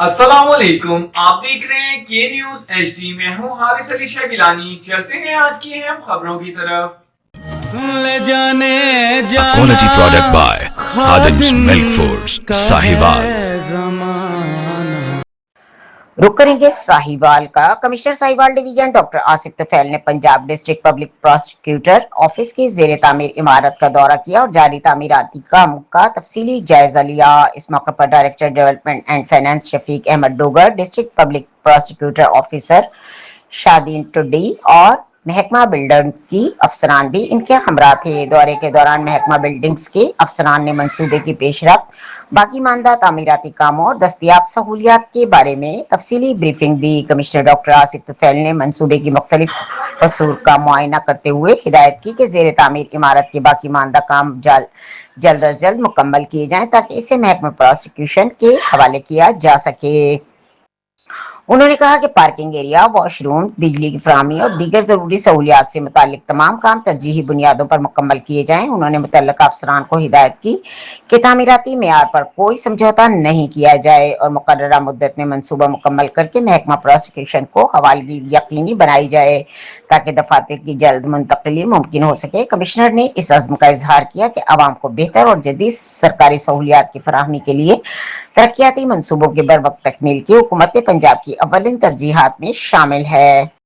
अस्सलाम वालेकुम। आप देख रहे हैं के न्यूज एचडी। मैं हूं हारिस अली शाह गिलानी। चलते हैं आज की अहम खबरों की तरफ। ले जाने A जाना quality product by Khadim's Milk Khadim Foods, का Sahiwal. है जमाना। रुक करेंगे साहिवाल का। Commissioner Sahiwal division doctor Asif Tufail ने Punjab district public prosecutor office की जेर तामीर इमारत का दौरा किया और जारी तामीराती काम का तफसीली जायजा लिया। इस मौके पर director development and finance Shafiq Ahmad Dogar, district public prosecutor officer Shadeen Tuddi और महकमा बिल्डर्स की अफसरान भी इनके हमरा थे। दौरे के दौरान महकमा बिल्डिंग्स के अफसरान ने मंसूबे की पेशरफ्त, बाकी मानदा तामीराती कामों और दस्तियाब सहूलियात के बारे में तफसीली ब्रीफिंग दी। कमिश्नर डॉक्टर आसिफ तुफैल ने मंसूबे की मुख्तलिफ कसूर का मुआयना करते हुए हिदायत की कि जेर तामीर इमारत के बाकी मानदा काम जल्द अज जल्द मुकम्मल किए जाएं ताकि इसे महकमा प्रोसिक्यूशन के हवाले किया जा सके। उन्होंने कहा कि पार्किंग एरिया, वॉशरूम, बिजली की फराहमी और दीगर जरूरी सहूलियात से मुतालिक तमाम काम तरजीही बुनियादों पर मुकम्मल किए जाएं। उन्होंने मुतल्लिका अफसरान को हिदायत की कि तामीराती मेयार पर कोई समझौता नहीं किया जाए और मुकर्ररा मुद्दत में मंसूबा मुकम्मल करके महकमा प्रोसिक्यूशन को हवालगी यकीनी बनाई जाए ताकि दफातर की जल्द मुंतकली मुमकिन हो सके। कमिश्नर ने इस अज़्म का इजहार किया कि आवाम को बेहतर और जदीद सरकारी सहूलियात की फराहमी के लिए तरक्याती मंसूबों के बर वक्त तकमील की हुकूमत पंजाब की अव्वलिन तरजीहात में शामिल है।